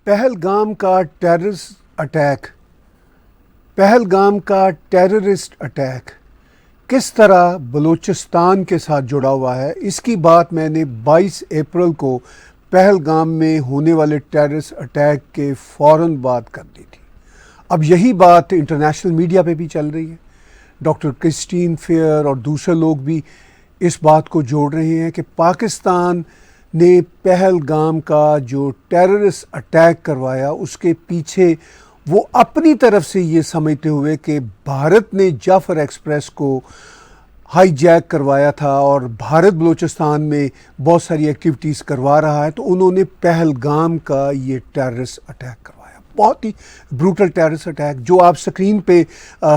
پہلگام کا terrorist attack کس طرح بلوچستان کے ساتھ جڑا ہوا ہے، اس کی بات میں نے 22 اپریل کو پہلگام میں ہونے والے ٹیررسٹ اٹیک کے فوراً بعد کر دی تھی۔ اب یہی بات انٹرنیشنل میڈیا پہ بھی چل رہی ہے۔ ڈاکٹر کرسٹین فیئر اور دوسرے لوگ بھی اس بات کو جوڑ رہے ہیں کہ پاکستان نے پہلگام کا جو ٹیررسٹ اٹیک کروایا اس کے پیچھے وہ اپنی طرف سے یہ سمجھتے ہوئے کہ بھارت نے جعفر ایکسپریس کو ہائی جیک کروایا تھا اور بھارت بلوچستان میں بہت ساری ایکٹیویٹیز کروا رہا ہے، تو انہوں نے پہلگام کا یہ ٹیررسٹ اٹیک کروایا، بہت ہی بروٹل ٹیررسٹ اٹیک جو آپ سکرین پہ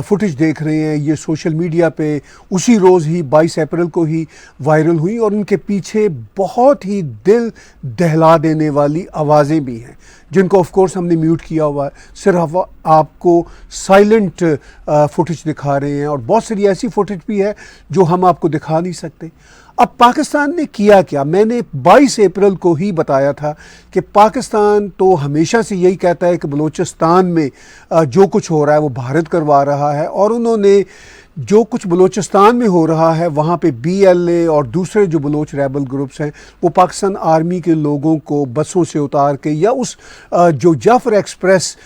فوٹیج دیکھ رہے ہیں۔ یہ سوشل میڈیا پہ اسی روز ہی 22 اپریل کو ہی وائرل ہوئی، اور ان کے پیچھے بہت ہی دل دہلا دینے والی آوازیں بھی ہیں جن کو آف کورس ہم نے میوٹ کیا ہوا ہے، صرف آپ کو سائلنٹ فوٹیج دکھا رہے ہیں، اور بہت ساری ایسی فوٹیج بھی ہے جو ہم آپ کو دکھا نہیں سکتے۔ اب پاکستان نے کیا کیا؟ میں نے 22 اپریل کو ہی بتایا تھا کہ پاکستان تو ہمیشہ سے یہی کہتا ہے کہ بلوچستان میں جو کچھ ہو رہا ہے وہ بھارت کروا رہا ہے، اور انہوں نے جو کچھ بلوچستان میں ہو رہا ہے وہاں پہ BLA اور دوسرے جو بلوچ ریبل گروپس ہیں وہ پاکستان آرمی کے لوگوں کو بسوں سے اتار کے، یا اس جو جعفر ایکسپریس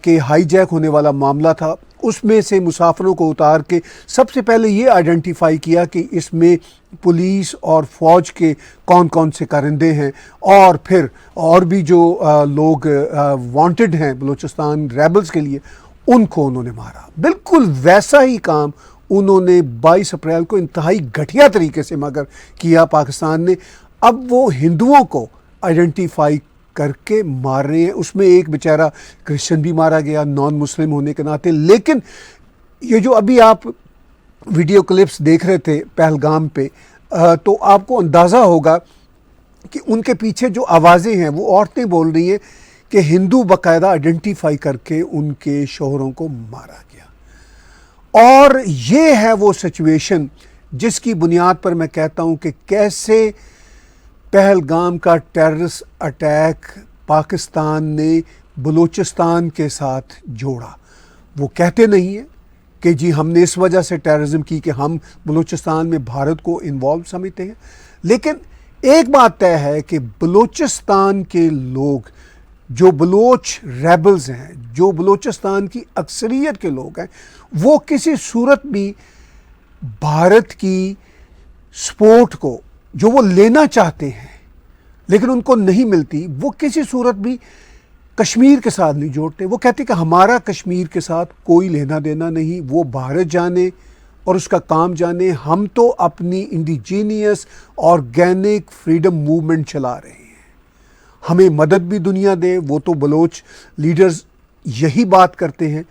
کے ہائی جیک ہونے والا معاملہ تھا اس میں سے مسافروں کو اتار کے سب سے پہلے یہ آئیڈینٹیفائی کیا کہ اس میں پولیس اور فوج کے کون کون سے کارندے ہیں، اور پھر اور بھی جو لوگ وانٹڈ ہیں بلوچستان ریبلز کے لیے ان کو انہوں نے مارا۔ بالکل ویسا ہی کام انہوں نے 22 اپریل کو انتہائی گھٹیا طریقے سے مگر کیا پاکستان نے۔ اب وہ ہندوؤں کو آئیڈینٹیفائی کر کے مار رہے ہیں، اس میں ایک بیچارہ کرسچن بھی مارا گیا نان مسلم ہونے کے ناطے۔ لیکن یہ جو ابھی آپ ویڈیو کلپس دیکھ رہے تھے پہلگام پہ، تو آپ کو اندازہ ہوگا کہ ان کے پیچھے جو آوازیں ہیں وہ عورتیں بول رہی ہیں کہ ہندو باقاعدہ آئیڈینٹیفائی کر کے ان کے شوہروں کو مارا گیا۔ اور یہ ہے وہ سچویشن جس کی بنیاد پر میں کہتا ہوں کہ کیسے پہلگام کا ٹیررسٹ اٹیک پاکستان نے بلوچستان کے ساتھ جوڑا۔ وہ کہتے نہیں ہیں کہ جی ہم نے اس وجہ سے ٹیررزم کی کہ ہم بلوچستان میں بھارت کو انوالو سمجھتے ہیں، لیکن ایک بات طے ہے کہ بلوچستان کے لوگ جو بلوچ ریبلز ہیں، جو بلوچستان کی اکثریت کے لوگ ہیں، وہ کسی صورت بھی بھارت کی سپورٹ کو جو وہ لینا چاہتے ہیں لیکن ان کو نہیں ملتی، وہ کسی صورت بھی کشمیر کے ساتھ نہیں جوڑتے۔ وہ کہتے کہ ہمارا کشمیر کے ساتھ کوئی لینا دینا نہیں، وہ بھارت جانے اور اس کا کام جانے، ہم تو اپنی انڈیجینیس آرگینک فریڈم موومنٹ چلا رہے ہیں، ہمیں مدد بھی دنیا دے۔ وہ تو بلوچ لیڈرز یہی بات کرتے ہیں،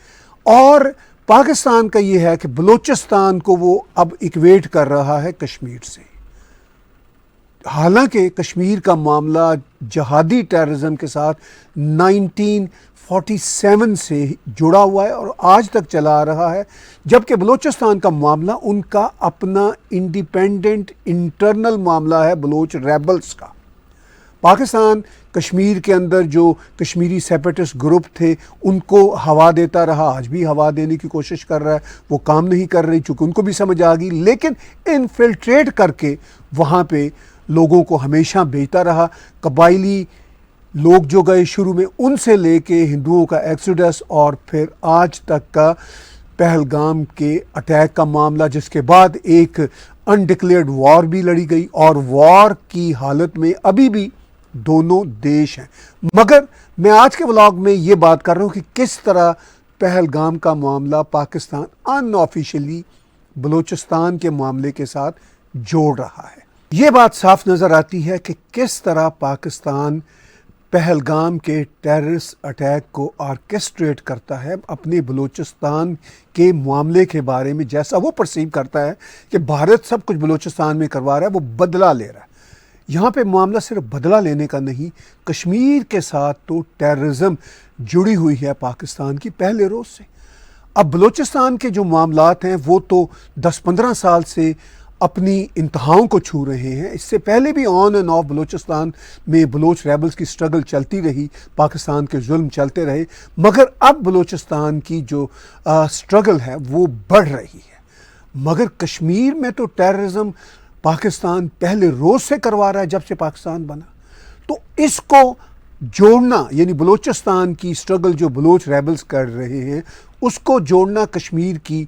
اور پاکستان کا یہ ہے کہ بلوچستان کو وہ اب ایکویٹ کر رہا ہے کشمیر سے، حالانکہ کشمیر کا معاملہ جہادی ٹیررزم کے ساتھ 1947 سے جڑا ہوا ہے اور آج تک چلا آ رہا ہے، جبکہ بلوچستان کا معاملہ ان کا اپنا انڈیپینڈنٹ انٹرنل معاملہ ہے بلوچ ریبلز کا۔ پاکستان کشمیر کے اندر جو کشمیری سیپریٹسٹ گروپ تھے ان کو ہوا دیتا رہا، آج بھی ہوا دینے کی کوشش کر رہا ہے، وہ کام نہیں کر رہی چونکہ ان کو بھی سمجھ آ گئی، لیکن انفلٹریٹ کر کے وہاں پہ لوگوں کو ہمیشہ بھیجتا رہا۔ قبائلی لوگ جو گئے شروع میں، ان سے لے کے ہندوؤں کا ایکسوڈس اور پھر آج تک کا پہلگام کے اٹیک کا معاملہ، جس کے بعد ایک انڈکلیئرڈ وار بھی لڑی گئی، اور وار کی حالت میں ابھی بھی دونوں دیش ہیں۔ مگر میں آج کے ولاگ میں یہ بات کر رہا ہوں کہ کس طرح پہلگام کا معاملہ پاکستان ان آفیشلی بلوچستان کے معاملے کے ساتھ جوڑ رہا ہے۔ یہ بات صاف نظر آتی ہے کہ کس طرح پاکستان پہلگام کے ٹیررسٹ اٹیک کو آرکیسٹریٹ کرتا ہے اپنے بلوچستان کے معاملے کے بارے میں، جیسا وہ پرسیو کرتا ہے کہ بھارت سب کچھ بلوچستان میں کروا رہا ہے، وہ بدلہ لے رہا ہے۔ یہاں پہ معاملہ صرف بدلہ لینے کا نہیں، کشمیر کے ساتھ تو ٹیررزم جڑی ہوئی ہے پاکستان کی پہلے روز سے۔ اب بلوچستان کے جو معاملات ہیں وہ تو 10-15 سال سے اپنی انتہاؤں کو چھو رہے ہیں. اس سے پہلے بھی آن اینڈ آف بلوچستان میں بلوچ ریبلز کی سٹرگل چلتی رہی، پاکستان کے ظلم چلتے رہے، مگر اب بلوچستان کی جو سٹرگل ہے وہ بڑھ رہی ہے. مگر کشمیر میں تو ٹیررزم پاکستان پہلے روز سے کروا رہا ہے جب سے پاکستان بنا. تو اس کو جوڑنا، یعنی بلوچستان کی سٹرگل جو بلوچ ریبلز کر رہے ہیں اس کو جوڑنا کشمیر کی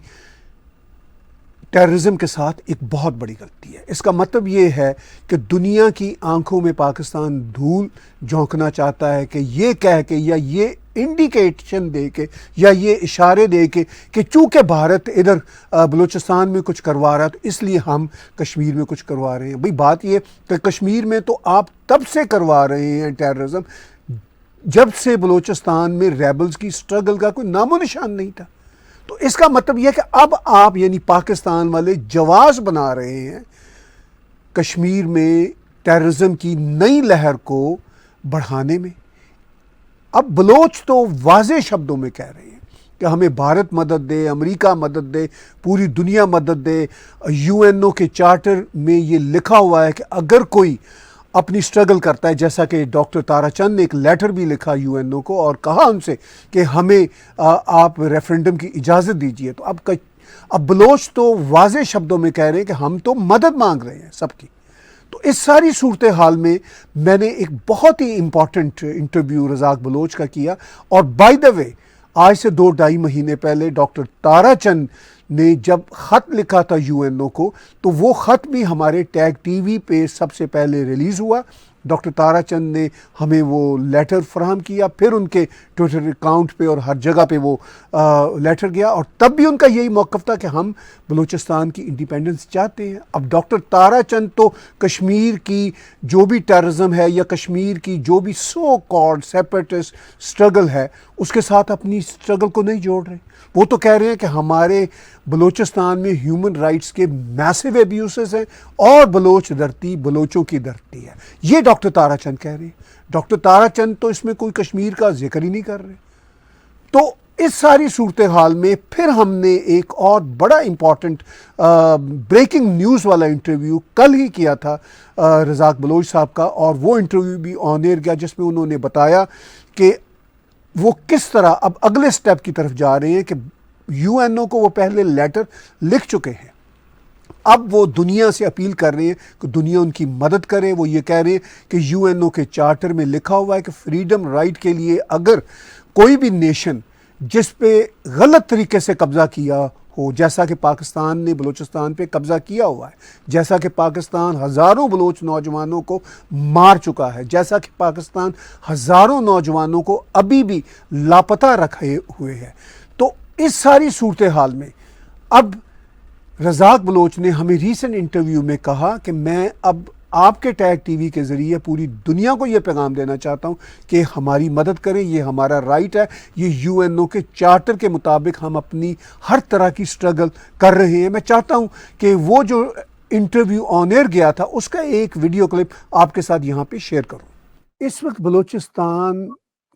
ٹیررزم کے ساتھ ایک بہت بڑی غلطی ہے. اس کا مطلب یہ ہے کہ دنیا کی آنکھوں میں پاکستان دھول جھونکنا چاہتا ہے کہ یہ کہہ کے یا یہ انڈیکیشن دے کے یا یہ اشارے دے کے کہ چونکہ بھارت ادھر بلوچستان میں کچھ کروا رہا ہے تو اس لیے ہم کشمیر میں کچھ کروا رہے ہیں. بھئی بات یہ کہ کشمیر میں تو آپ تب سے کروا رہے ہیں ٹیررزم جب سے بلوچستان میں ریبلز کی سٹرگل کا کوئی نام و نشان نہیں تھا. تو اس کا مطلب یہ کہ اب آپ یعنی پاکستان والے جواز بنا رہے ہیں کشمیر میں ٹیررزم کی نئی لہر کو بڑھانے میں. اب بلوچ تو واضح شبدوں میں کہہ رہے ہیں کہ ہمیں بھارت مدد دے، امریکہ مدد دے، پوری دنیا مدد دے. یو این او کے چارٹر میں یہ لکھا ہوا ہے کہ اگر کوئی اپنی سٹرگل کرتا ہے، جیسا کہ ڈاکٹر تارا چند نے ایک لیٹر بھی لکھا یو این او کو اور کہا ان سے کہ ہمیں آپ ریفرنڈم کی اجازت دیجیے. تو اب بلوچ تو واضح شبدوں میں کہہ رہے ہیں کہ ہم تو مدد مانگ رہے ہیں سب کی. تو اس ساری صورتحال میں میں نے ایک بہت ہی امپورٹنٹ انٹرویو رزاق بلوچ کا کیا، اور بائی دا وے آج سے 2-2.5 مہینے پہلے ڈاکٹر تارا چند نے جب خط لکھا تھا یو این او کو تو وہ خط بھی ہمارے ٹیگ ٹی وی پہ سب سے پہلے ریلیز ہوا. ڈاکٹر تارا چند نے ہمیں وہ لیٹر فراہم کیا، پھر ان کے ٹویٹر اکاؤنٹ پہ اور ہر جگہ پہ وہ لیٹر گیا، اور تب بھی ان کا یہی موقف تھا کہ ہم بلوچستان کی انڈیپینڈنس چاہتے ہیں. اب ڈاکٹر تارا چند تو کشمیر کی جو بھی ٹیررزم ہے یا کشمیر کی جو بھی سو کالڈ سیپریٹسٹ سٹرگل ہے اس کے ساتھ اپنی سٹرگل کو نہیں جوڑ رہے. وہ تو کہہ رہے ہیں کہ ہمارے بلوچستان میں ہیومن رائٹس کے میسو ایبیوسز ہیں اور بلوچ دھرتی بلوچوں کی دھرتی ہے. یہ ڈاکٹر تارا چند کہہ رہے ہیں. ڈاکٹر تارا چند تو اس میں کوئی کشمیر کا ذکر ہی نہیں کر رہے. تو اس ساری صورتحال میں پھر ہم نے ایک اور بڑا امپورٹنٹ بریکنگ نیوز والا انٹرویو کل ہی کیا تھا رزاق بلوچ صاحب کا، اور وہ انٹرویو بھی آن ایئر گیا جس میں انہوں نے بتایا کہ وہ کس طرح اب اگلے سٹیپ کی طرف جا رہے ہیں کہ یو این او کو وہ پہلے لیٹر لکھ چکے ہیں، اب وہ دنیا سے اپیل کر رہے ہیں کہ دنیا ان کی مدد کرے. وہ یہ کہہ رہے ہیں کہ یو این او کے چارٹر میں لکھا ہوا ہے کہ فریڈم رائٹ کے لیے اگر کوئی بھی نیشن جس پہ غلط طریقے سے قبضہ کیا ہو، جیسا کہ پاکستان نے بلوچستان پہ قبضہ کیا ہوا ہے، جیسا کہ پاکستان ہزاروں بلوچ نوجوانوں کو مار چکا ہے، جیسا کہ پاکستان ہزاروں نوجوانوں کو ابھی بھی لاپتہ رکھے ہوئے ہے. تو اس ساری صورتحال میں اب رزاق بلوچ نے ہمیں ریسنٹ انٹرویو میں کہا کہ میں اب آپ کے ٹیگ ٹی وی کے ذریعے پوری دنیا کو یہ پیغام دینا چاہتا ہوں کہ ہماری مدد کریں، یہ ہمارا رائٹ ہے، یہ یو این او کے چارٹر کے مطابق ہم اپنی ہر طرح کی سٹرگل کر رہے ہیں. میں چاہتا ہوں کہ وہ جو انٹرویو آن ایئر گیا تھا اس کا ایک ویڈیو کلپ آپ کے ساتھ یہاں پہ شیئر کروں. اس وقت بلوچستان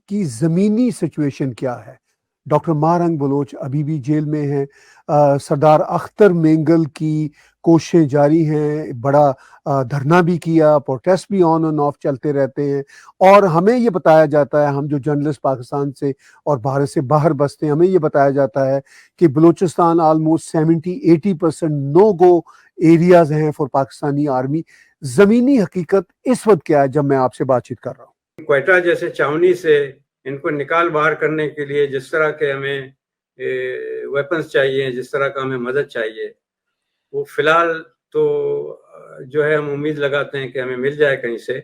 کی زمینی سچویشن کیا ہے؟ ڈاکٹر مہرنگ بلوچ ابھی بھی جیل میں ہیں، سردار اختر مینگل کی کوششیں جاری ہیں، بڑا دھرنا بھی کیا، پروٹیسٹ بھی آن اینڈ آف چلتے رہتے ہیں، اور ہمیں یہ بتایا جاتا ہے، ہم جو جرنلسٹ پاکستان سے اور بھارت سے باہر بستے ہیں، ہمیں یہ بتایا جاتا ہے کہ بلوچستان آلموسٹ 70-80% نو گو ایریاز ہیں فار پاکستانی آرمی. زمینی حقیقت اس وقت کیا ہے جب میں آپ سے بات چیت کر رہا ہوں؟ کوئٹہ جیسے چھاونی سے ان کو نکال باہر کرنے کے لیے جس طرح کے ہمیں ویپنز چاہیے، جس طرح کا ہمیں مدد چاہیے، وہ فی الحال تو جو ہے ہم امید لگاتے ہیں کہ ہمیں مل جائے کہیں سے.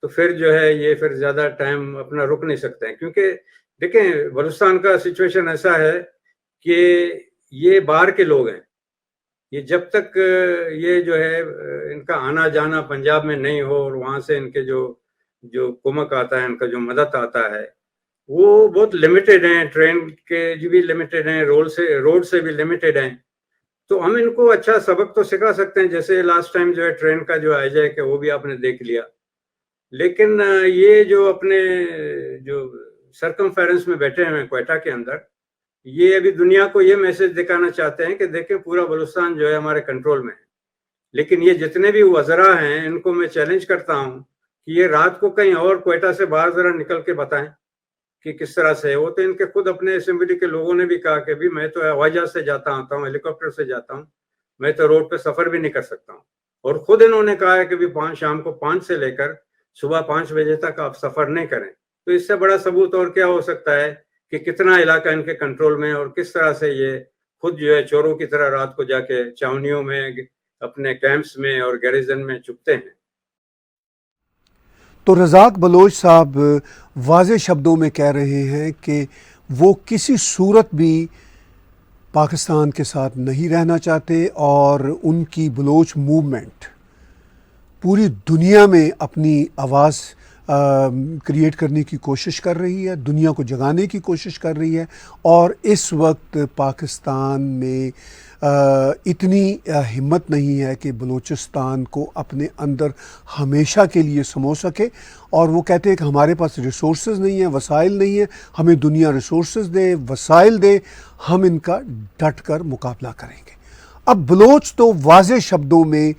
تو پھر جو ہے یہ پھر زیادہ ٹائم اپنا رک نہیں سکتے ہیں، کیونکہ دیکھیں بلوچستان کا سچویشن ایسا ہے کہ یہ باہر کے لوگ ہیں. یہ جب تک یہ جو ہے ان کا آنا جانا پنجاب میں نہیں ہو اور وہاں سے ان کے جو کمک آتا ہے، ان کا جو مدد آتا ہے وہ بہت لمیٹڈ ہیں، ٹرین کے بھی لمیٹڈ ہیں، روڈ سے بھی لمیٹڈ ہیں. تو ہم ان کو اچھا سبق تو سکھا سکتے ہیں، جیسے لاسٹ ٹائم جو ہے ٹرین کا جو آئے جائے کہ وہ بھی آپ نے دیکھ لیا. لیکن یہ جو اپنے جو سرکمفیرنس میں بیٹھے ہیں کوئٹہ کے اندر، یہ ابھی دنیا کو یہ میسج دکھانا چاہتے ہیں کہ دیکھیں پورا بلوچستان جو ہے ہمارے کنٹرول میں ہے. لیکن یہ جتنے بھی وزراء ہیں ان کو میں چیلنج کرتا ہوں کہ یہ رات کو کہیں اور کوئٹہ سے باہر ذرا نکل کے بتائیں کہ کس طرح سے. وہ تو ان کے خود اپنے اسمبلی کے لوگوں نے بھی کہا کہ بھی میں تو ہوائی جہاز سے جاتا آتا ہوں, ہیلی کاپٹر سے جاتا ہوں, میں تو روڈ پہ سفر بھی نہیں کر سکتا ہوں. اور خود انہوں نے کہا ہے کہ بھی شام کو 5 سے لے کر صبح 5 بجے تک آپ سفر نہیں کریں. تو اس سے بڑا ثبوت اور کیا ہو سکتا ہے کہ کتنا علاقہ ان کے کنٹرول میں, اور کس طرح سے یہ خود جو ہے چوروں کی طرح رات کو جا کے چاونیوں میں, اپنے کیمپس میں اور گیریزن میں چھپتے ہیں. تو رزاق بلوچ صاحب واضح شبدوں میں کہہ رہے ہیں کہ وہ کسی صورت بھی پاکستان کے ساتھ نہیں رہنا چاہتے, اور ان کی بلوچ موومنٹ پوری دنیا میں اپنی آواز کریٹ کرنے کی کوشش کر رہی ہے, دنیا کو جگانے کی کوشش کر رہی ہے. اور اس وقت پاکستان میں اتنی ہمت نہیں ہے کہ بلوچستان کو اپنے اندر ہمیشہ کے لیے سمو سکے. اور وہ کہتے ہیں کہ ہمارے پاس ریسورسز نہیں ہیں, وسائل نہیں ہیں, ہمیں دنیا ریسورسز دے, وسائل دے, ہم ان کا ڈٹ کر مقابلہ کریں گے. اب بلوچ تو واضح شبدوں میں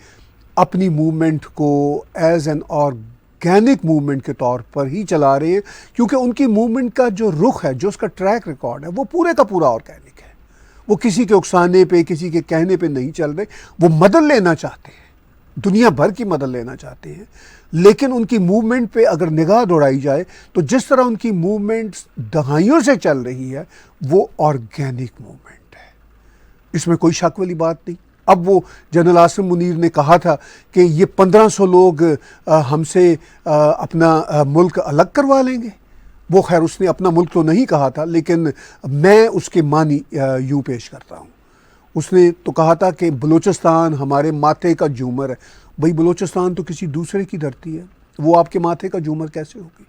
اپنی موومنٹ کو ایز این آرگینک موومنٹ کے طور پر ہی چلا رہے ہیں, کیونکہ ان کی موومنٹ کا جو رخ ہے, جو اس کا ٹریک ریکارڈ ہے, وہ پورے کا پورا آرگینک ہے. وہ کسی کے اکسانے پہ, کسی کے کہنے پہ نہیں چل رہے. وہ مدد لینا چاہتے ہیں, دنیا بھر کی مدد لینا چاہتے ہیں, لیکن ان کی موومنٹ پہ اگر نگاہ دوڑائی جائے تو جس طرح ان کی موومنٹ دہائیوں سے چل رہی ہے وہ آرگینک موومنٹ ہے, اس میں کوئی شک والی بات نہیں. اب وہ جنرل عاصم منیر نے کہا تھا کہ یہ 1500 لوگ ہم سے اپنا ملک الگ کروا لیں گے. وہ خیر اس نے اپنا ملک تو نہیں کہا تھا, لیکن میں اس کے معنی یوں پیش کرتا ہوں. اس نے تو کہا تھا کہ بلوچستان ہمارے ماتھے کا جھومر ہے. بھئی بلوچستان تو کسی دوسرے کی دھرتی ہے, وہ آپ کے ماتھے کا جھومر کیسے ہوگی؟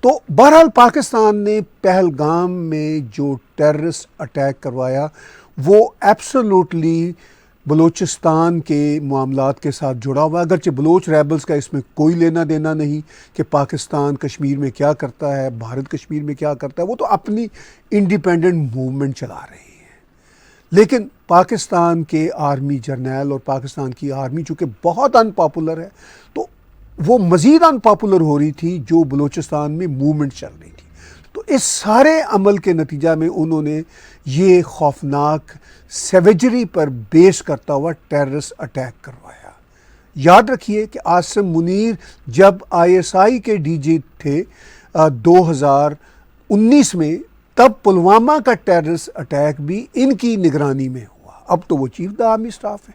تو بہرحال پاکستان نے پہلگام میں جو ٹیررسٹ اٹیک کروایا وہ ایبسولوٹلی بلوچستان کے معاملات کے ساتھ جڑا ہوا ہے. اگرچہ بلوچ ریبلز کا اس میں کوئی لینا دینا نہیں کہ پاکستان کشمیر میں کیا کرتا ہے, بھارت کشمیر میں کیا کرتا ہے, وہ تو اپنی انڈیپینڈنٹ موومنٹ چلا رہے ہیں. لیکن پاکستان کے آرمی جرنیل اور پاکستان کی آرمی چونکہ بہت ان پاپولر ہے, تو وہ مزید ان پاپولر ہو رہی تھی جو بلوچستان میں موومنٹ چل رہی تھی. تو اس سارے عمل کے نتیجہ میں انہوں نے یہ خوفناک سیویجری پر بیس کرتا ہوا ٹیررسٹ اٹیک کروایا. یاد رکھیے کہ عاصم منیر جب ISI کے DG تھے 2019 میں, تب پلوامہ کا ٹیررسٹ اٹیک بھی ان کی نگرانی میں ہوا. اب تو وہ چیف دا آرمی سٹاف ہے,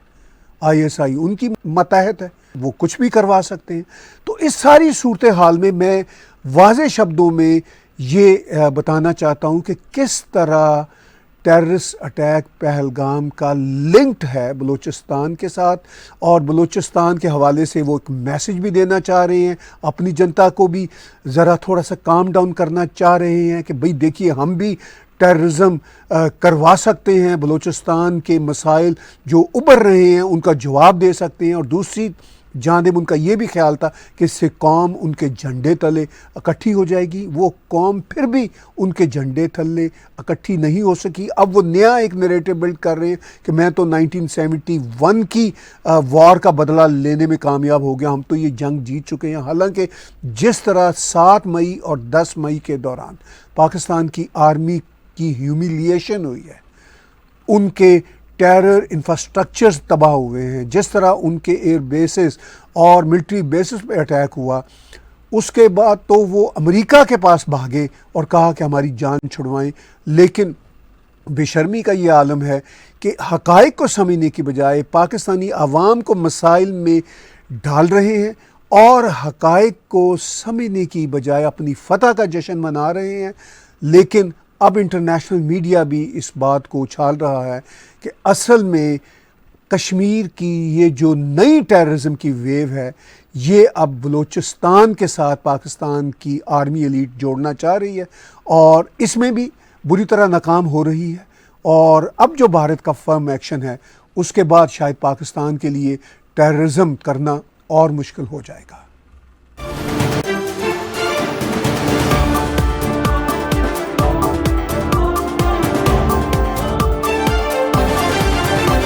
ISI ان کی ماتحت ہے, وہ کچھ بھی کروا سکتے ہیں. تو اس ساری صورتحال میں واضح شبدوں میں یہ بتانا چاہتا ہوں کہ کس طرح ٹیررسٹ اٹیک پہلگام کا لنکڈ ہے بلوچستان کے ساتھ, اور بلوچستان کے حوالے سے وہ ایک میسج بھی دینا چاہ رہے ہیں, اپنی جنتا کو بھی ذرا تھوڑا سا کام ڈاؤن کرنا چاہ رہے ہیں کہ بھئی دیکھیے ہم بھی ٹیررزم کروا سکتے ہیں, بلوچستان کے مسائل جو ابھر رہے ہیں ان کا جواب دے سکتے ہیں. اور دوسری جانب ان کا یہ بھی خیال تھا کہ اس سے قوم ان کے جھنڈے تلے اکٹھی ہو جائے گی. وہ قوم پھر بھی ان کے جھنڈے تلے اکٹھی نہیں ہو سکی. اب وہ نیا ایک نیریٹو بلڈ کر رہے ہیں کہ میں تو 1971 کی وار کا بدلہ لینے میں کامیاب ہو گیا, ہم تو یہ جنگ جیت چکے ہیں. حالانکہ جس طرح 7 مئی اور 10 مئی کے دوران پاکستان کی آرمی کی ہیومیلیشن ہوئی ہے, ان کے ٹیرر انفراسٹرکچرز تباہ ہوئے ہیں, جس طرح ان کے ایئر بیسز اور ملٹری بیسز پہ اٹیک ہوا, اس کے بعد تو وہ امریکہ کے پاس بھاگے اور کہا کہ ہماری جان چھڑوائیں. لیکن بے شرمی کا یہ عالم ہے کہ حقائق کو سمجھنے کی بجائے پاکستانی عوام کو مسائل میں ڈال رہے ہیں, اور حقائق کو سمجھنے کی بجائے اپنی فتح کا جشن منا رہے ہیں. لیکن اب انٹرنیشنل میڈیا بھی اس بات کو اچھال رہا ہے کہ اصل میں کشمیر کی یہ جو نئی ٹیررزم کی ویو ہے, یہ اب بلوچستان کے ساتھ پاکستان کی آرمی ایلیٹ جوڑنا چاہ رہی ہے, اور اس میں بھی بری طرح ناکام ہو رہی ہے. اور اب جو بھارت کا فرم ایکشن ہے, اس کے بعد شاید پاکستان کے لیے ٹیررزم کرنا اور مشکل ہو جائے گا.